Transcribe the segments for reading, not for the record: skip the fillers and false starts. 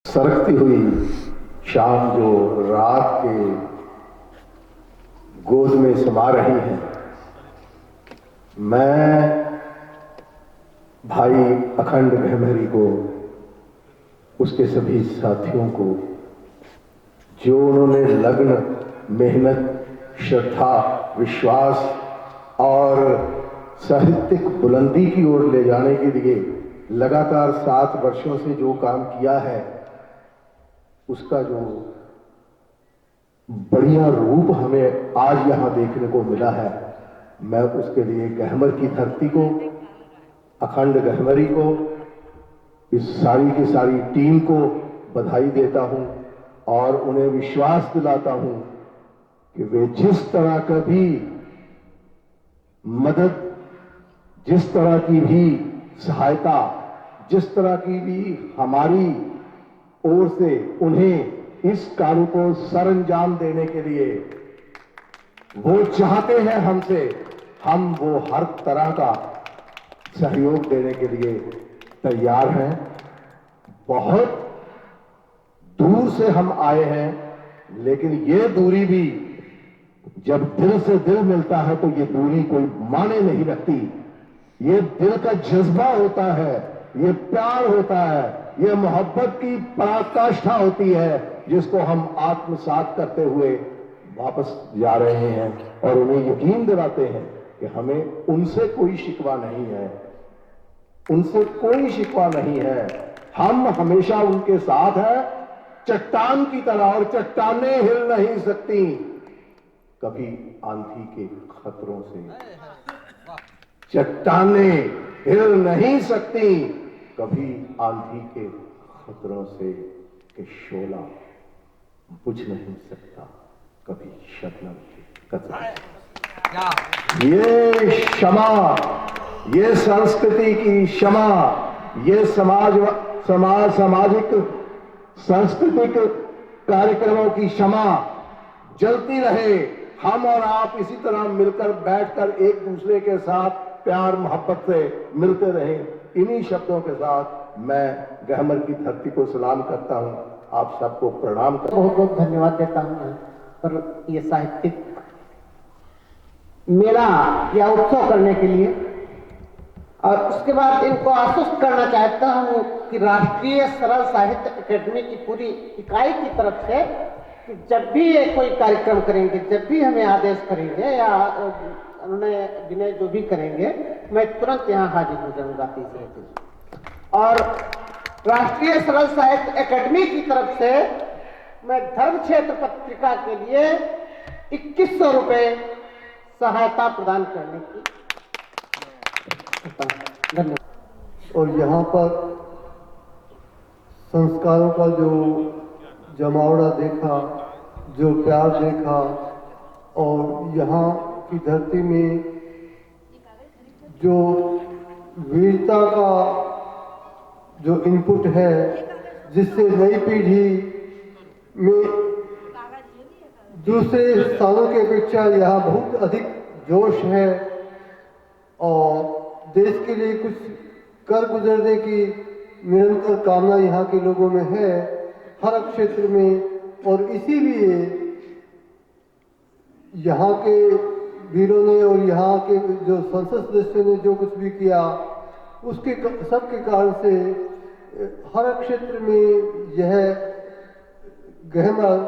सरकती हुई शाम जो रात के गोद में समा रही है, मैं भाई अखंड गहमरी को, उसके सभी साथियों को, जो उन्होंने लगन, मेहनत, श्रद्धा, विश्वास और साहित्यिक बुलंदी की ओर ले जाने के लिए लगातार 7 वर्षों से जो काम किया है, उसका जो बढ़िया रूप हमें आज यहां देखने को मिला है, मैं उसके लिए गहमर की धरती को, अखंड गहमरी को, इस सारी की सारी टीम को बधाई देता हूं और उन्हें विश्वास दिलाता हूं कि वे जिस तरह का भी मदद, जिस तरह की भी सहायता, जिस तरह की भी हमारी ओर से उन्हें इस कार्य को सरअंजाम देने के लिए वो चाहते हैं हमसे, हम वो हर तरह का सहयोग देने के लिए तैयार हैं। बहुत दूर से हम आए हैं, लेकिन ये दूरी भी जब दिल से दिल मिलता है तो ये दूरी कोई माने नहीं रखती। ये दिल का जज्बा होता है, ये प्यार होता है, ये मोहब्बत की पराकाष्ठा होती है, जिसको हम आत्मसात करते हुए वापस जा रहे हैं और उन्हें यकीन दिलाते हैं कि हमें उनसे कोई शिकवा नहीं है, उनसे कोई शिकवा नहीं है। हम हमेशा उनके साथ हैं, चट्टान की तरह, और चट्टानें हिल नहीं सकती कभी आंधी के खतरों से। चट्टानें हिल नहीं सकती कभी आंधी के खतरों से, कि शोला बुझ नहीं सकता कभी शबनम के कतरे। ये क्षमा, ये संस्कृति की क्षमा, ये सामाजिक सांस्कृतिक कार्यक्रमों की क्षमा जलती रहे। हम और आप इसी तरह मिलकर बैठकर एक दूसरे के साथ प्यार मोहब्बत से मिलते रहें। इन्हीं शब्दों के साथ मैं गहमर की धरती को सलाम करता हूं, आप सबको प्रणाम करता हूं। बहुत बहुत धन्यवाद देता हूं पर ये साहित्यिक मेला या उत्सव करने के लिए। और उसके बाद इनको आश्वस्त करना चाहता हूं कि राष्ट्रीय सरल साहित्य अकेडमी की पूरी इकाई की तरफ से कि जब भी ये कोई कार्यक्रम करेंगे, जब भी हमें आदेश करेंगे या उन्होंने विनय जो भी करेंगे, मैं तुरंत यहाँ हाजिर हो जाऊंगा तीसरे दिन। और राष्ट्रीय सरल साहित्य अकेडमी की तरफ से मैं धर्म क्षेत्र पत्रिका के लिए 2100 रुपए सहायता प्रदान करने की धन्यवाद। और यहाँ पर संस्कारों का जो जमावड़ा देखा, जो प्यार देखा, और यहाँ की धरती में जो वीरता का जो इनपुट है, जिससे नई पीढ़ी में दूसरे स्थानों की अपेक्षा यहाँ बहुत अधिक जोश है और देश के लिए कुछ कर गुजरने की निरंतर कामना यहाँ के लोगों में है, हर क्षेत्र में। और इसीलिए यहाँ के वीरों ने और यहाँ के जो संसद सदस्यों ने जो कुछ भी किया, उसके सबके कारण से हर क्षेत्र में यह गहमर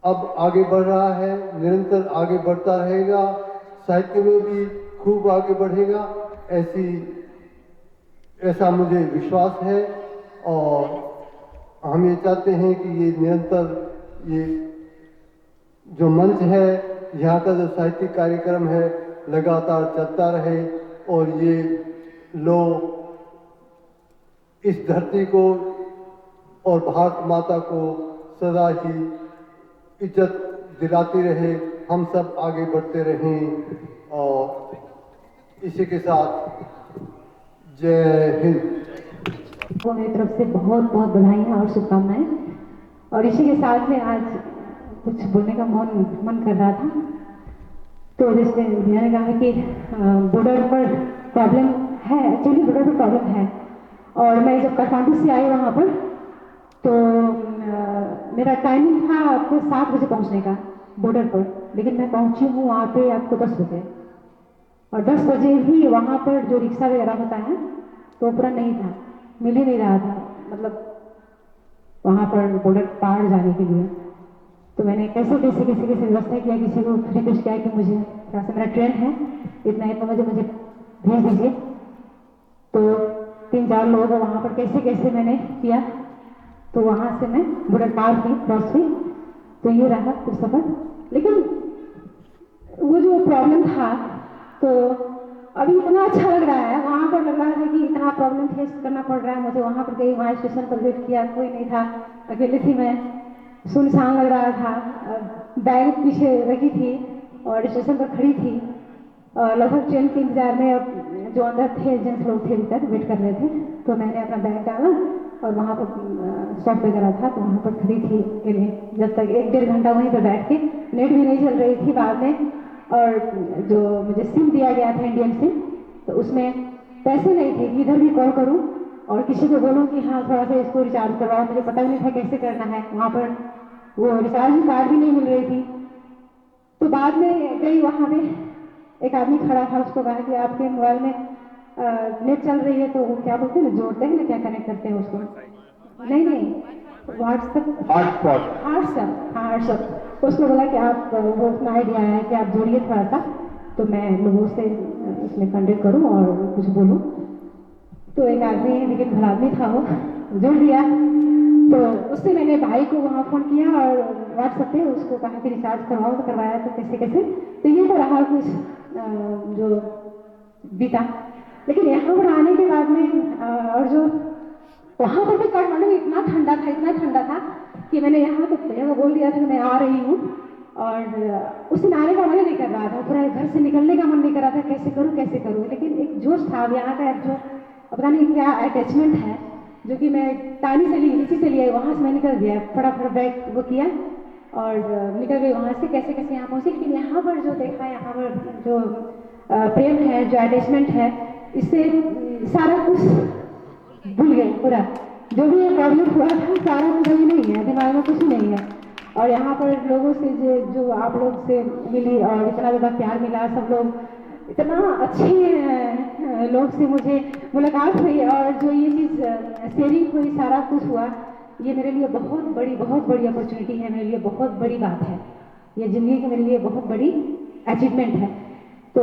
अब आगे बढ़ रहा है, निरंतर आगे बढ़ता रहेगा, साहित्य में भी खूब आगे बढ़ेगा, ऐसा मुझे विश्वास है। और हम ये चाहते हैं कि ये निरंतर ये जो मंच है, यहाँ का जो साहित्यिक कार्यक्रम है, लगातार चलता रहे और ये लोग इस धरती को और भारत माता को सदा ही इज्जत दिलाती रहे, हम सब आगे बढ़ते रहें। और इसी के साथ जय हिंद। को मेरी तरफ से बहुत बहुत बधाई और शुभकामनाएं। और इसी के साथ में आज कुछ बोलने का मन कर रहा था, तो जैसे भैया ने कहा कि बॉर्डर पर प्रॉब्लम है, एक्चुअली बॉर्डर पर प्रॉब्लम है। और मैं जब काठमांडू से आई वहाँ पर, मेरा टाइमिंग था आपको 7 बजे पहुंचने का बॉर्डर पर, लेकिन मैं पहुंची हूँ वहाँ पे आपको 10 बजे, और 10 बजे ही वहाँ पर जो रिक्शा वगैरह होता है तो वो पूरा नहीं था, मिल ही नहीं रहा था, मतलब वहाँ पर बॉर्डर पार जाने के लिए। तो मैंने कैसे कैसे किसी की व्यवस्था किया, किसी को रिक्वेस्ट किया कि मुझे थोड़ा सा मेरा ट्रेन है इतना 1 बजे मुझे भेज दीजिए। तो 3-4 लोग वहाँ पर कैसे कैसे मैंने किया, तो वहाँ से मैं बॉर्डर पार की, क्रॉस हुई। तो ये रहा फिर सफर। लेकिन वो जो प्रॉब्लम था, तो अभी इतना अच्छा लग रहा है, वहाँ पर लग रहा था कि इतना प्रॉब्लम फेस करना पड़ रहा है मुझे। वहाँ पर गई, वहाँ स्टेशन पर वेट किया, कोई नहीं था, अकेले थी मैं, सुनसान लग रहा था, बैग पीछे रखी थी और स्टेशन पर खड़ी थी, और लगभग ट्रेन के इंतजार में अब जो अंदर थे जेंट्स लोग थे भीतर वेट कर रहे थे। तो मैंने अपना बैग डाला और वहाँ पर स्टॉप वगैरह था, तो वहाँ पर खड़ी थी अकेले, जब तक 1-1.5 घंटा वहीं पर बैठ के, नेट भी नहीं चल रही थी बाद में, और जो मुझे सिम दिया गया था इंडियन सिम, तो उसमें पैसे नहीं थे कि इधर भी कॉल करूं और किसी को बोलूं कि हाँ थोड़ा सा इसको रिचार्ज करवाओ, मुझे पता भी नहीं था कैसे करना है। वहाँ पर वो रिचार्ज कार्ड भी नहीं मिल रही थी। तो बाद में गई, वहाँ पे एक आदमी खड़ा था, उसको कहा कि आपके मोबाइल में नेट चल रही है, तो वो क्या बोलते हैं ना, जोड़ते हैं ना, क्या कनेक्ट करते हैं उसको, नहीं व्हाट्सएप, व्हाट्सएप। उसको बोला कि आप, वो अपना आइडिया है कि आप जोड़िए थोड़ा सा, तो मैं लोगों से इसमें कंटेक्ट करूं और कुछ बोलूं। तो एक आदमी, लेकिन भला आदमी था, वो जोड़ दिया। तो उससे मैंने भाई को वहाँ फ़ोन किया और व्हाट्सएप पे उसको कहा कि रिचार्ज करवाओ, तो करवाया। तो कैसे कैसे, तो ये तो रहा कुछ जो बीता। लेकिन यहाँ पर आने के बाद में और जो वहाँ पर भी काठमांडू में इतना ठंडा था कि मैंने यहाँ तो भैया को बोल दिया था कि मैं आ रही हूँ, और उस दिन आने का मन नहीं कर रहा था, पूरा घर से निकलने का मन नहीं कर रहा था, कैसे करूँ। लेकिन एक जोश था यहाँ का, जो पता नहीं क्या अटैचमेंट है, जो कि मैं तानी से ली, वहाँ से मैं निकल गया, फटाफट बैग वो किया और निकल गई वहाँ से, कैसे कैसे यहाँ पहुँची। लेकिन यहाँ पर जो देखा, यहाँ पर जो प्रेम है, जो अटैचमेंट है, इससे सारा कुछ भूल गए पूरा। जो भी प्रॉब्लम हुआ था सारा कुछ अभी नहीं है, दिमाग में कुछ नहीं है। और यहाँ पर लोगों से जो आप लोग से मिली और इतना ज़्यादा प्यार मिला, सब लोग इतना अच्छे लोग से मुझे मुलाकात हुई, और जो ये चीज़ शेयरिंग हुई, सारा कुछ हुआ, ये मेरे लिए बहुत बड़ी अपॉर्चुनिटी है, मेरे लिए बहुत बड़ी बात है, ये ज़िंदगी की मेरे लिए बहुत बड़ी अचीवमेंट है। तो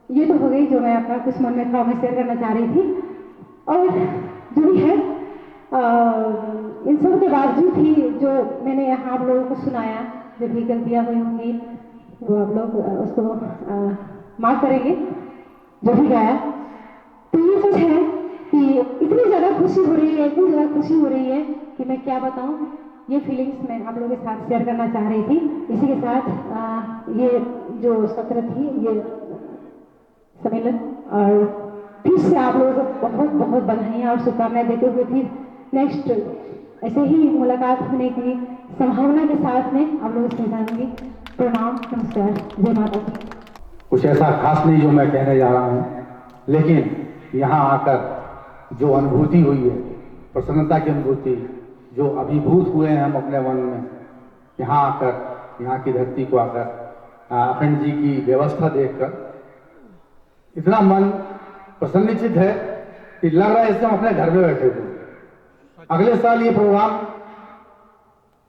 ये तो हो गई जो मैं अपना कुछ मन में था मैं शेयर करना चाह रही थी। और जो भी है, इन सब के बावजूद ही जो मैंने यहाँ आप लोगों को सुनाया, जो भी गलतियाँ हुई होंगी वो आप लोग उसको माफ करेंगे, जो भी गाया। तो ये सच है कि इतनी ज़्यादा खुशी हो रही है कि मैं क्या बताऊँ। ये फीलिंग्स मैं आप लोगों के साथ शेयर करना चाह रही थी। इसी के साथ ये जो सत्र थी, ये सम्मेलन, और फिर से आप लोगों को बहुत बधाइयाँ और शुभकामनाएं देते हुए फिर नेक्स्ट ऐसे ही मुलाकात होने की संभावना के साथ में आप लोगों से विदा दूंगी। प्रणाम, नमस्कार, जय माता दी। कुछ ऐसा खास नहीं जो मैं कहने जा रहा हूँ, लेकिन यहाँ आकर जो अनुभूति हुई है, प्रसन्नता की अनुभूति, जो अभिभूत हुए हैं हम अपने मन में, यहाँ आकर, यहाँ की धरती को आकर, अखंड जी की व्यवस्था देखकर इतना मन प्रसन्नचित है कि लग रहा है इससे हम अपने घर में बैठे हुए। अगले साल ये प्रोग्राम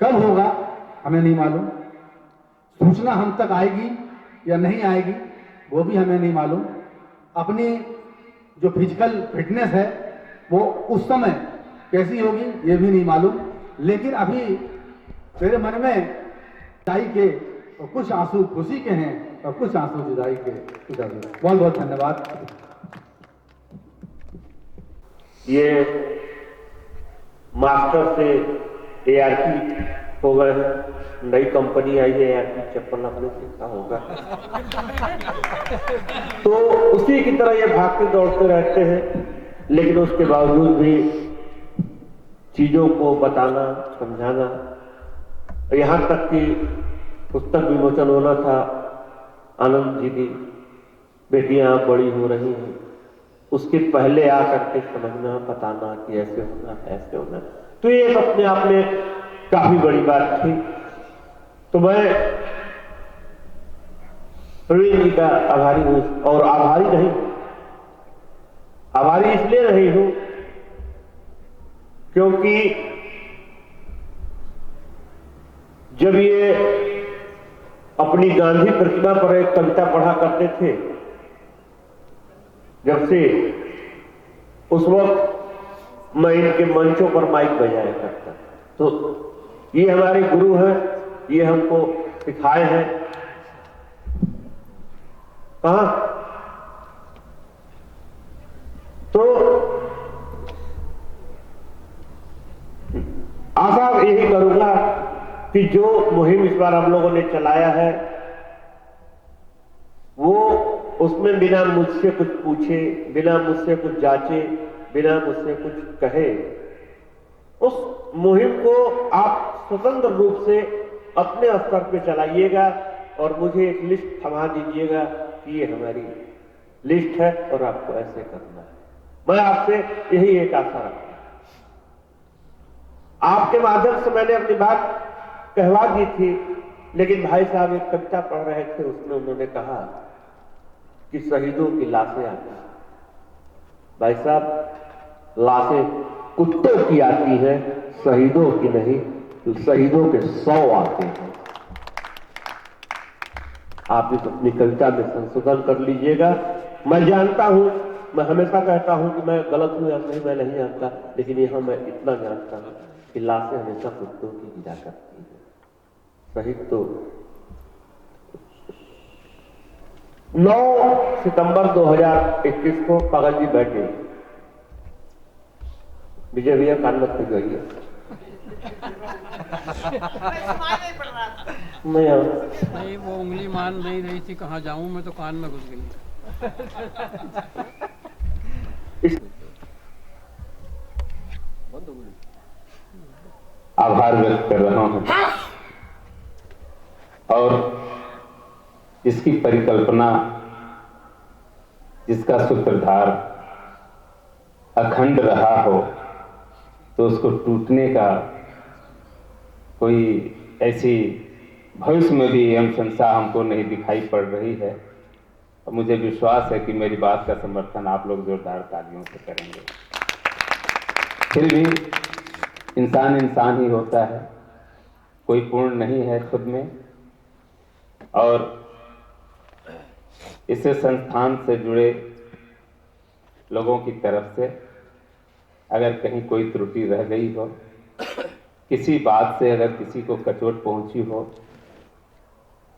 कब होगा हमें नहीं मालूम, सूचना हम तक आएगी या नहीं आएगी वो भी हमें नहीं मालूम। अपनी जो फिजिकल फिटनेस है वो उस समय कैसी होगी ये भी नहीं मालूम। लेकिन अभी मेरे मन में जुदाई के और कुछ आंसू खुशी के हैं और कुछ आंसू जुदाई के। बहुत बहुत धन्यवाद। ये मास्टर से ARP हो गए हैं, नई कंपनी आई है ARP, चप्पल आपने सीखा होगा। तो उसी की तरह ये भागते दौड़ते रहते हैं, लेकिन उसके बावजूद भी चीजों को बताना, समझाना, यहाँ तक कि पुस्तक विमोचन होना था, आनंद जी की बेटियां बड़ी हो रही हैं, उसके पहले आकर के समझना, बताना कि ऐसे होना, ऐसे होना। तो ये अपने आप में काफी बड़ी बात थी। तो मैं प्रवीण जी का आभारी हूं, और आभारी नहीं, आभारी इसलिए नहीं हूं क्योंकि जब ये अपनी गांधी प्रतिमा पर एक कविता पढ़ा करते थे, जब से उस वक्त मैं इनके मंचों पर माइक बजाया करता था। तो ये हमारे गुरु हैं, ये हमको सिखाए हैं। कहां तो आशा यही करूंगा कि जो मुहिम इस बार हम लोगों ने चलाया है वो उसमें बिना मुझसे कुछ पूछे, बिना मुझसे कुछ जांचे, बिना मुझसे कुछ कहे, उस मुहिम को आप स्वतंत्र रूप से अपने स्तर पे चलाइएगा और मुझे एक लिस्ट थमा दीजिएगा कि ये हमारी लिस्ट है और आपको ऐसे करना है। मैं आपसे यही एक आशा रखता हूं। आपके माध्यम से मैंने अपनी बात कहवा दी थी, लेकिन भाई साहब एक कविता पढ़ रहे थे, उसमें उन्होंने कहा कि शहीदों की लाशें आती हैं। भाई साहब, लाशें कुत्तों की आती है, शहीदों की नहीं, तो शहीदों के 100 आते हैं। आप इस अपनी कविता में संशोधन कर लीजिएगा। मैं जानता हूं, मैं हमेशा कहता हूं कि मैं गलत हूं या सही मैं नहीं जानता, लेकिन यहां मैं इतना जानता हूं कि लाशें हमेशा कुत्तों की गिरा करती है। शहीद तो 9 सितंबर 2021 को पागल जी बैठे, विजय भैया कान मत पे गई है, नहीं वो उंगली मान नहीं रही थी, कहाँ जाऊं मैं, तो कान में घुस गई। आभार व्यक्त कर रहा हूं और जिसकी परिकल्पना, जिसका सूत्रधार अखंड रहा हो तो उसको टूटने का कोई ऐसी भविष्य में भी अनुशंसा हमको नहीं दिखाई पड़ रही है। और मुझे विश्वास है कि मेरी बात का समर्थन आप लोग जोरदार तालियों से करेंगे। फिर भी इंसान इंसान ही होता है, कोई पूर्ण नहीं है खुद में, और इसे संस्थान से जुड़े लोगों की तरफ से अगर कहीं कोई त्रुटि रह गई हो, किसी बात से अगर किसी को कचोट पहुंची हो,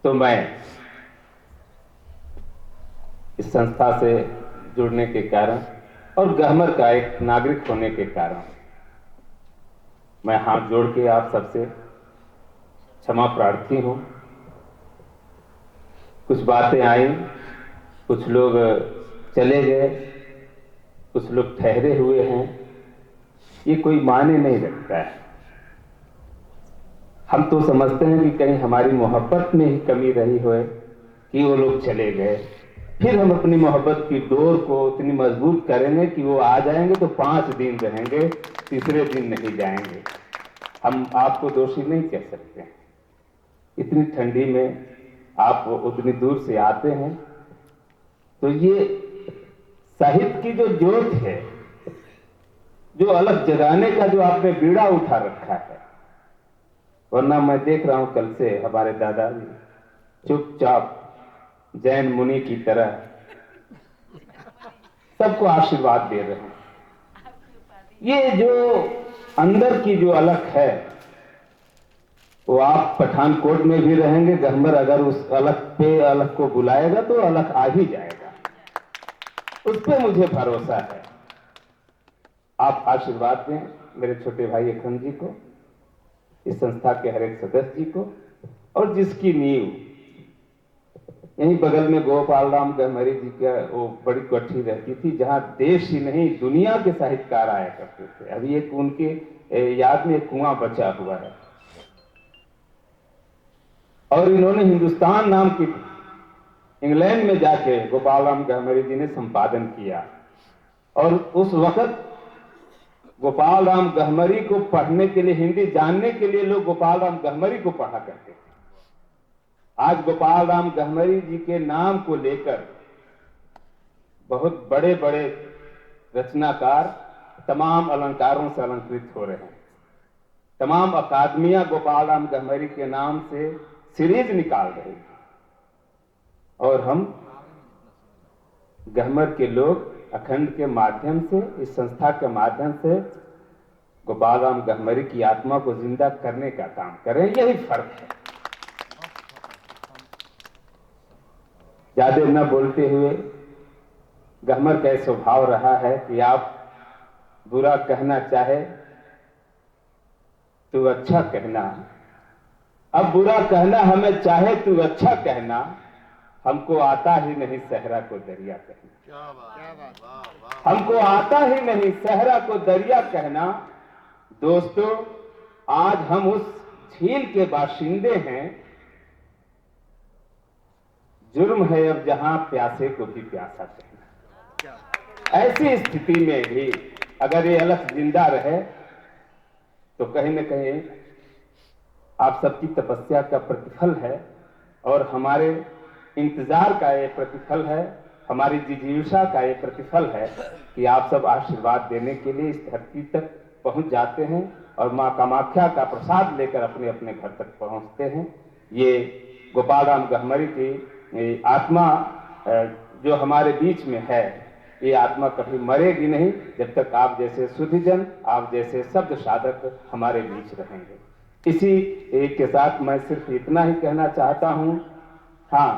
तो मैं इस संस्था से जुड़ने के कारण और गहमर का एक नागरिक होने के कारण मैं हाथ जोड़ के आप सबसे क्षमा प्रार्थी हूं। कुछ बातें आई, कुछ लोग चले गए, कुछ लोग ठहरे हुए हैं, ये कोई मायने नहीं रखता है। हम तो समझते हैं कि कहीं हमारी मोहब्बत में ही कमी रही हो कि वो लोग चले गए, फिर हम अपनी मोहब्बत की डोर को इतनी मजबूत करेंगे कि वो आ जाएंगे तो 5 दिन रहेंगे, तीसरे दिन नहीं जाएंगे। हम आपको दोषी नहीं कह सकते। इतनी ठंडी में आप उतनी दूर से आते हैं, तो ये साहित्य की जो जोत है, जो अलग जगाने का जो आपने बीड़ा उठा रखा है, वरना मैं देख रहा हूं कल से हमारे दादाजी चुपचाप जैन मुनि की तरह सबको आशीर्वाद दे रहे हैं। ये जो अंदर की जो अलख है, वो आप पठानकोट में भी रहेंगे, गहमर अगर उस अलख पे अलख को बुलाएगा तो अलख आ ही जाएगा, उस पर मुझे भरोसा है। आप आशीर्वाद दें मेरे छोटे भाई अखंड जी को, इस संस्था के हर एक सदस्य जी को, और जिसकी नींव यहीं बगल में गोपाल राम गहमरी जी का वो बड़ी कट्ठी रहती थी, जहां देश ही नहीं दुनिया के साहित्यकार आया करते थे। अभी एक उनके याद में एक कुआं बचा हुआ है, और इन्होंने हिंदुस्तान नाम की इंग्लैंड में जाके गोपाल राम गहमरी जी ने संपादन किया, और उस वक्त गोपाल राम गहमरी को पढ़ने के लिए, हिंदी जानने के लिए लोग गोपाल राम गहमरी को पढ़ा करते थे। आज गोपाल राम गहमरी जी के नाम को लेकर बहुत बड़े बड़े रचनाकार तमाम अलंकारों से अलंकृत हो रहे हैं। तमाम अकादमियां गोपाल राम गहमरी के नाम से सीरीज निकाल रही हैं और हम गहमर के लोग अखंड के माध्यम से, इस संस्था के माध्यम से गोपाल राम गहमरी की आत्मा को जिंदा करने का काम करें। यही फर्क है। ज्यादा न बोलते हुए, गहमर का स्वभाव रहा है कि आप बुरा कहना चाहे तो अच्छा कहना, अब बुरा कहना हमें चाहे तो अच्छा कहना, हमको आता ही नहीं सहरा को दरिया कहना। हमको आता ही नहीं सहरा को दरिया कहना। दोस्तों, आज हम उस झील के बाशिंदे हैं। जुर्म है अब जहां प्यासे को भी प्यासा कहना। ऐसी स्थिति में भी अगर ये अलख जिंदा रहे तो कहीं न कहीं आप सबकी तपस्या का प्रतिफल है और हमारे इंतजार का ये प्रतिफल है, हमारी जिज्ञासा का ये प्रतिफल है कि आप सब आशीर्वाद देने के लिए इस धरती तक पहुंच जाते हैं और मां कामाख्या का प्रसाद लेकर अपने अपने घर तक पहुंचते हैं। ये गोपाल राम गहमरी की आत्मा जो हमारे बीच में है, ये आत्मा कभी मरेगी नहीं जब तक आप जैसे शुद्धजन, आप जैसे शब्द साधक हमारे बीच रहेंगे। इसी एक के साथ मैं सिर्फ इतना ही कहना चाहता हूं। हाँ,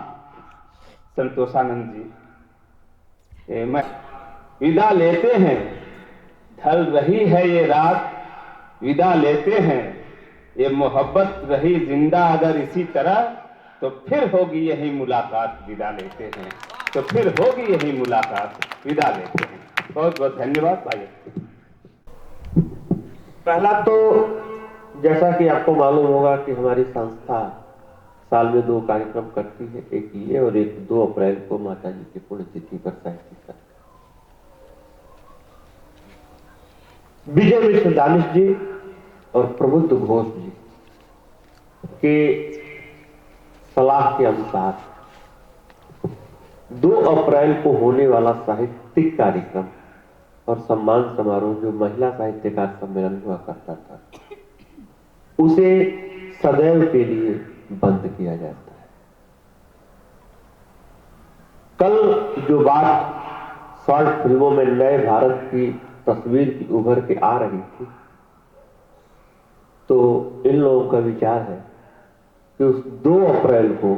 संतोषानंद जी, मैं विदा लेते हैं, ढल रही है ये रात, विदा लेते हैं, ये मोहब्बत रही जिंदा अगर इसी तरह तो फिर होगी यही मुलाकात, विदा लेते हैं तो फिर होगी यही मुलाकात, विदा लेते हैं। बहुत बहुत धन्यवाद भाई। पहला तो जैसा कि आपको मालूम होगा कि हमारी संस्था साल में 2 कार्यक्रम करती है, एक ये और एक 2 अप्रैल को माता जी की पुण्यतिथि पर साहित्यिक कार्यक्रम। विजय मिश्र दानिश जी और प्रबुद्ध घोष जी के सलाह के अनुसार 2 अप्रैल को होने वाला साहित्यिक कार्यक्रम और सम्मान समारोह जो महिला साहित्यकार सम्मेलन हुआ करता था, उसे सदैव के लिए बंद किया जाता है। कल जो बात शॉर्ट फिल्मों में नए भारत की तस्वीर की उभर के आ रही थी, तो इन लोगों का विचार है कि उस 2 अप्रैल को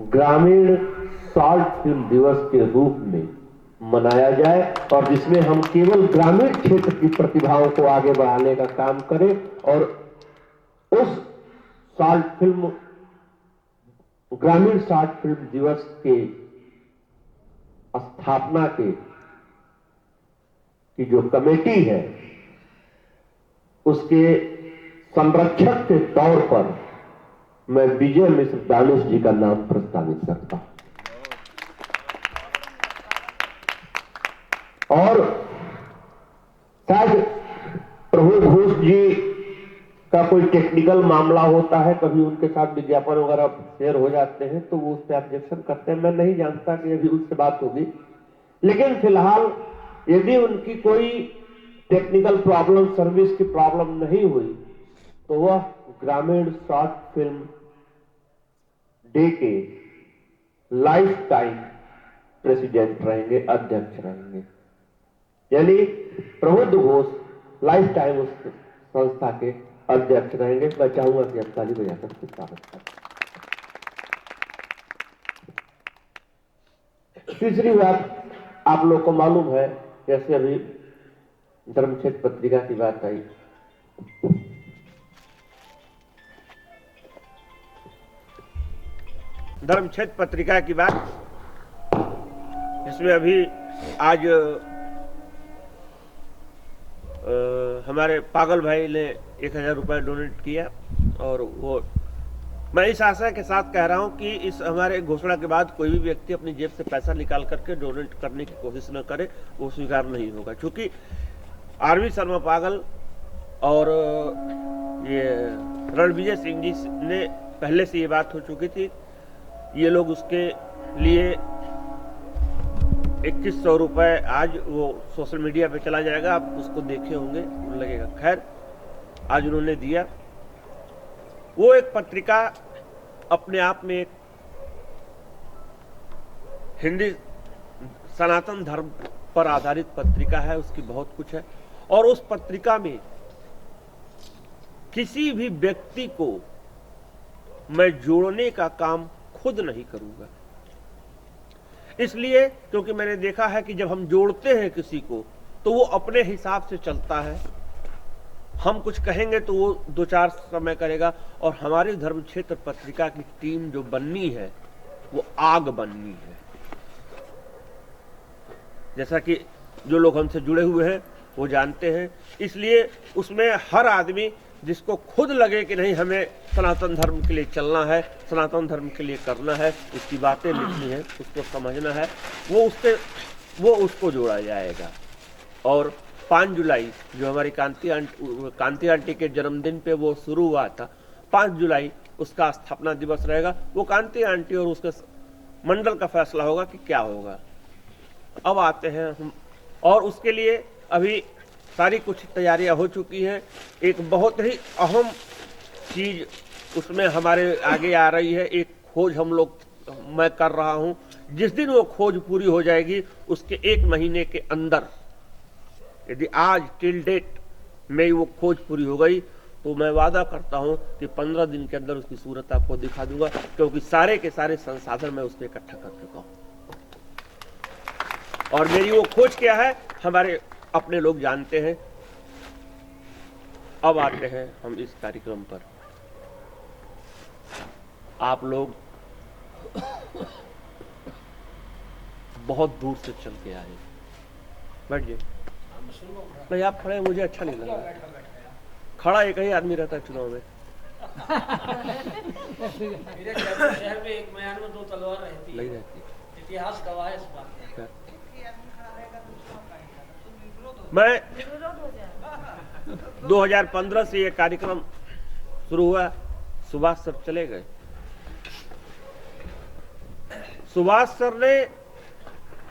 ग्रामीण शॉर्ट फिल्म दिवस के रूप में मनाया जाए और जिसमें हम केवल ग्रामीण क्षेत्र की प्रतिभाओं को आगे बढ़ाने का काम करें और उस शॉर्ट फिल्म, ग्रामीण शॉर्ट फिल्म दिवस के स्थापना की जो कमेटी है, उसके संरक्षक के तौर पर मैं विजय मिश्र दानिश जी का नाम प्रस्तावित करता हूं। और शायद प्रभु घोष जी का कोई टेक्निकल मामला होता है, कभी उनके साथ विज्ञापन वगैरह शेयर हो जाते हैं तो वो उस पर ऑब्जेक्शन करते हैं। मैं नहीं जानता कि अभी उनसे बात होगी, लेकिन फिलहाल यदि उनकी कोई टेक्निकल प्रॉब्लम, सर्विस की प्रॉब्लम नहीं हुई तो वह ग्रामीण शॉर्ट फिल्म डे के लाइफ टाइम प्रेसिडेंट रहेंगे, अध्यक्ष रहेंगे। यानी प्रबुद्ध घोष लाइफ टाइम उस संस्था के अध्यक्ष रहेंगे। मैं चाहूंगा कि आप ताली बजाकर उसका स्वागत करें। तीसरी बात आप लोग को मालूम है, जैसे अभी धर्मक्षेत्र पत्रिका की बात आई, धर्मक्षेत्र पत्रिका की बात, जिसमें अभी आज हमारे पागल भाई ने 1000 रुपये डोनेट किया और वो मैं इस आशा के साथ कह रहा हूं कि इस हमारे घोषणा के बाद कोई भी व्यक्ति अपनी जेब से पैसा निकाल करके डोनेट करने की कोशिश न करे, वो स्वीकार नहीं होगा। क्योंकि आरवी शर्मा पागल और ये रणविजय सिंह जी ने पहले से ये बात हो चुकी थी। ये लोग उसके लिए 2100 रुपये आज वो सोशल मीडिया पे चला जाएगा, आप उसको देखे होंगे, लगेगा। खैर, आज उन्होंने दिया। वो एक पत्रिका अपने आप में एक हिंदी सनातन धर्म पर आधारित पत्रिका है, उसकी बहुत कुछ है। और उस पत्रिका में किसी भी व्यक्ति को मैं जोड़ने का काम खुद नहीं करूंगा, इसलिए क्योंकि मैंने देखा है कि जब हम जोड़ते हैं किसी को तो वो अपने हिसाब से चलता है। हम कुछ कहेंगे तो वो 2-4 समय करेगा। और हमारी धर्म क्षेत्र पत्रिका की टीम जो बननी है वो आग बननी है। जैसा कि जो लोग हमसे जुड़े हुए हैं वो जानते हैं। इसलिए उसमें हर आदमी जिसको खुद लगे कि नहीं हमें सनातन धर्म के लिए चलना है, सनातन धर्म के लिए करना है, इसकी बातें लिखनी है, उसको समझना है, वो उसको जोड़ा जाएगा। और 5 जुलाई जो हमारी कांति आंटी के जन्मदिन पे वो शुरू हुआ था, 5 जुलाई उसका स्थापना दिवस रहेगा। वो कांति आंटी और उसके मंडल का फैसला होगा कि क्या होगा। अब आते हैं हम, और उसके लिए अभी सारी कुछ तैयारियां हो चुकी हैं। एक बहुत ही अहम चीज उसमें हमारे आगे आ रही है। एक खोज मैं कर रहा हूं। जिस दिन वो खोज पूरी हो जाएगी उसके 1 महीने के अंदर, यदि आज टिल डेट में वो खोज पूरी हो गई तो मैं वादा करता हूं कि 15 दिन के अंदर उसकी सूरत आपको दिखा दूंगा, क्योंकि सारे के सारे संसाधन मैं उसमें इकट्ठा कर चुका हूं। और मेरी वो खोज क्या है हमारे अपने लोग जानते हैं। अब आते हैं हम इस कार्यक्रम पर। आप लोग बहुत दूर से चल के आए। बैठ जाइए। नहीं, आप खड़े, मुझे अच्छा नहीं लगा। खड़ा एक ही आदमी रहता है चुनाव में। मेरे शहर में एक म्यान में 2 तलवार रहती नहीं है। रहती। इतिहास गवाह है इस बात का। मैं 2015 से ये कार्यक्रम शुरू हुआ। सुभाष सर चले गए। सुभाष सर ने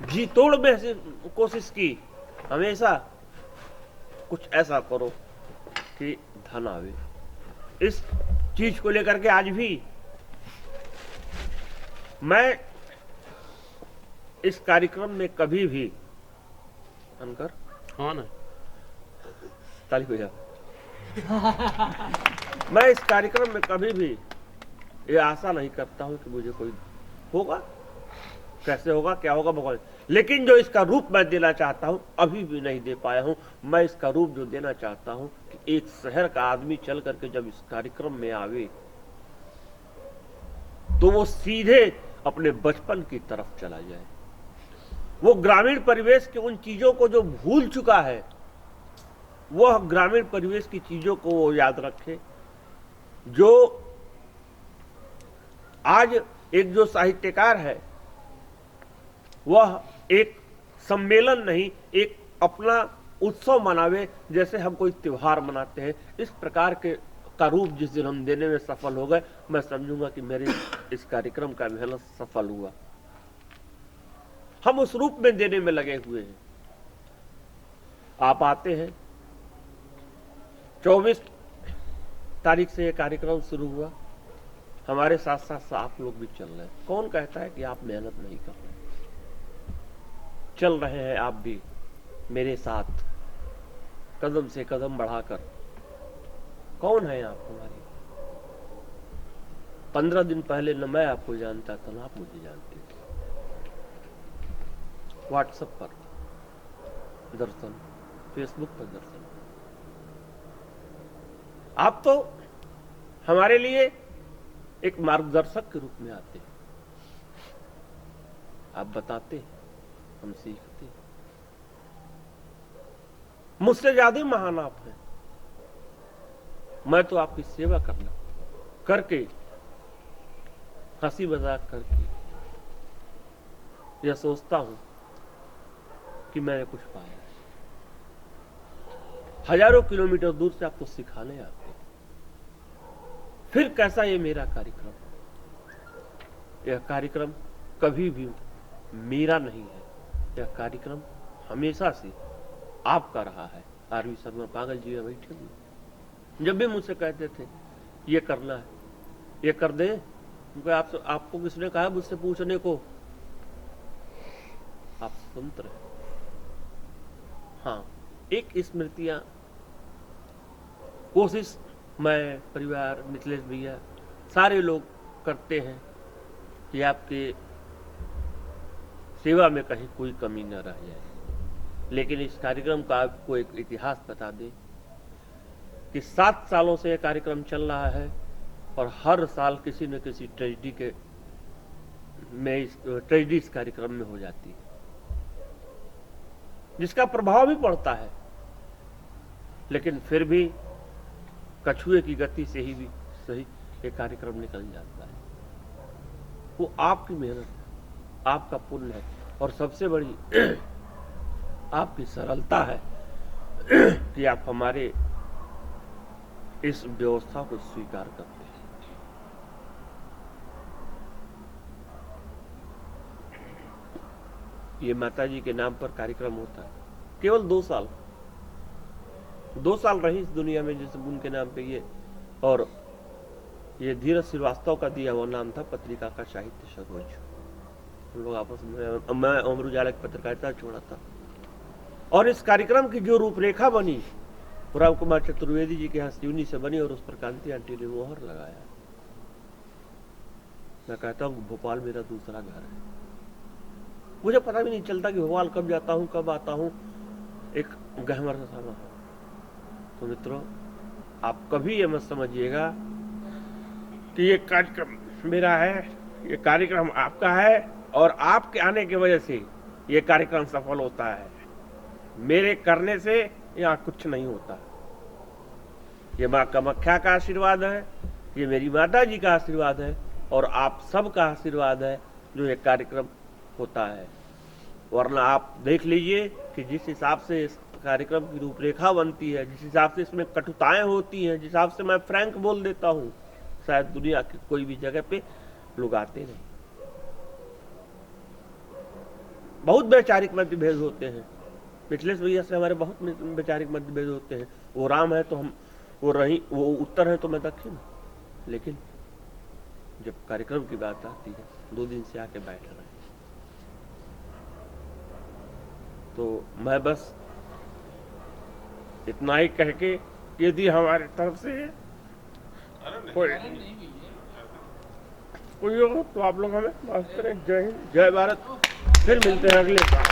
जी तोड़ में कोशिश की, हमेशा कुछ ऐसा करो कि धन आवे। इस चीज को लेकर के आज भी मैं इस कार्यक्रम में कभी भी अनकर हाँ ना ताली हो जा। मैं इस कार्यक्रम में कभी भी ये आशा नहीं करता हूं कि मुझे कोई होगा, कैसे होगा, क्या होगा भगवान। लेकिन जो इसका रूप मैं देना चाहता हूं अभी भी नहीं दे पाया हूं। मैं इसका रूप जो देना चाहता हूं कि एक शहर का आदमी चल करके जब इस कार्यक्रम में आवे तो वो सीधे अपने बचपन की तरफ चला जाए। वो ग्रामीण परिवेश के उन चीजों को जो भूल चुका है वह ग्रामीण परिवेश की चीजों को वो याद रखे। जो आज एक जो साहित्यकार है वह एक सम्मेलन नहीं, एक अपना उत्सव मनावे जैसे हम कोई त्योहार मनाते हैं। इस प्रकार के का रूप जिस दिन हम देने में सफल हो गए, मैं समझूंगा कि मेरे इस कार्यक्रम का मेहनत सफल हुआ। हम उस रूप में देने में लगे हुए हैं। आप आते हैं। 24 तारीख से यह कार्यक्रम शुरू हुआ। हमारे साथ साथ आप लोग भी चल रहे हैं। कौन कहता है कि आप मेहनत नहीं कर रहे? चल रहे हैं आप भी मेरे साथ, कदम से कदम बढ़ाकर। कौन है आप हमारी? 15 दिन पहले न मैं आपको जानता था ना आप मुझे जानते थे। व्हाट्सएप पर दर्शन, फेसबुक पर दर्शन। आप तो हमारे लिए एक मार्गदर्शक के रूप में आते हैं। आप बताते हैं, हम सीखते हैं। मुझसे ज्यादा महान आप हैं। मैं तो आपकी सेवा करके हंसी मजाक करके यह सोचता हूं कि मैंने कुछ पाया। हजारों किलोमीटर दूर से आपको सिखाने आते हैं। फिर कैसा ये मेरा कार्यक्रम? यह कार्यक्रम कभी भी मेरा नहीं है, यह कार्यक्रम हमेशा से आपका रहा है। आरवी शर्मा पागल जी में बैठे हुए जब भी मुझसे कहते थे ये करना है, ये कर दें, क्योंकि आपको किसने कहा मुझसे पूछने को? आप स्वतंत्र हैं। हाँ, एक स्मृतियां कोशिश मैं, परिवार, मिथिलेश भैया, सारे लोग करते हैं कि आपके सेवा में कहीं कोई कमी न रह जाए। लेकिन इस कार्यक्रम का आपको एक इतिहास बता दें कि 7 सालों से यह कार्यक्रम चल रहा है और हर साल किसी न किसी ट्रेजेडी इस कार्यक्रम में हो जाती है, जिसका प्रभाव भी पड़ता है। लेकिन फिर भी कछुए की गति से ही भी सही ये कार्यक्रम निकल जाता है। वो आपकी मेहनत है, आपका पुण्य है और सबसे बड़ी आपकी सरलता है कि आप हमारे इस व्यवस्था को स्वीकार करते हैं। ये माता जी के नाम पर कार्यक्रम होता है। केवल 2 साल रही इस दुनिया में जिस उनके नाम पे ये, और ये धीरज श्रीवास्तव का दिया हुआ नाम था पत्रिका का साहित्य सरोज। हम लोग आपस में, मैं अमर उजाला की पत्रकारिता छोड़ा था और इस कार्यक्रम की जो रूपरेखा बनी राम कुमार चतुर्वेदी जी के यहाँ सिवनी से बनी और उस पर कांति आंटी ने मोहर लगाया। मैं कहता हूँ भोपाल मेरा दूसरा घर है। मुझे पता भी नहीं चलता कि भोपाल कब जाता हूँ कब आता हूँ, एक गहमर सा समय है। तो मित्रों, आप कभी ये मत समझिएगा कि ये कार्यक्रम मेरा है, ये कार्यक्रम आपका है और आपके आने की वजह से ये कार्यक्रम सफल होता है। मेरे करने से यहाँ कुछ नहीं होता। ये माँ कामाख्या का आशीर्वाद है, ये मेरी माता जी का आशीर्वाद है और आप सब का आशीर्वाद है जो ये कार्यक्रम होता है। वरना आप देख लीजिए कि जिस हिसाब से इस कार्यक्रम की रूपरेखा बनती है, जिस हिसाब से इसमें कटुताएं होती हैं, जिस हिसाब से मैं फ्रैंक बोल देता हूँ, शायद दुनिया की कोई भी जगह पे लोग आते नहीं। बहुत वैचारिक मतभेद होते हैं। मिथिलेश भैया से हमारे बहुत वैचारिक मतभेद होते हैं। वो राम है तो हम वो उत्तर है तो मैं दक्षिण। लेकिन जब कार्यक्रम की बात आती है, 2 दिन से आके बैठ रहे हैं, तो मैं बस इतना ही कह के, यदि हमारे तरफ से कोई हो तो आप लोग हमें माफ करें। जय हिंद, जय भारत। फिर मिलते हैं अगले साल।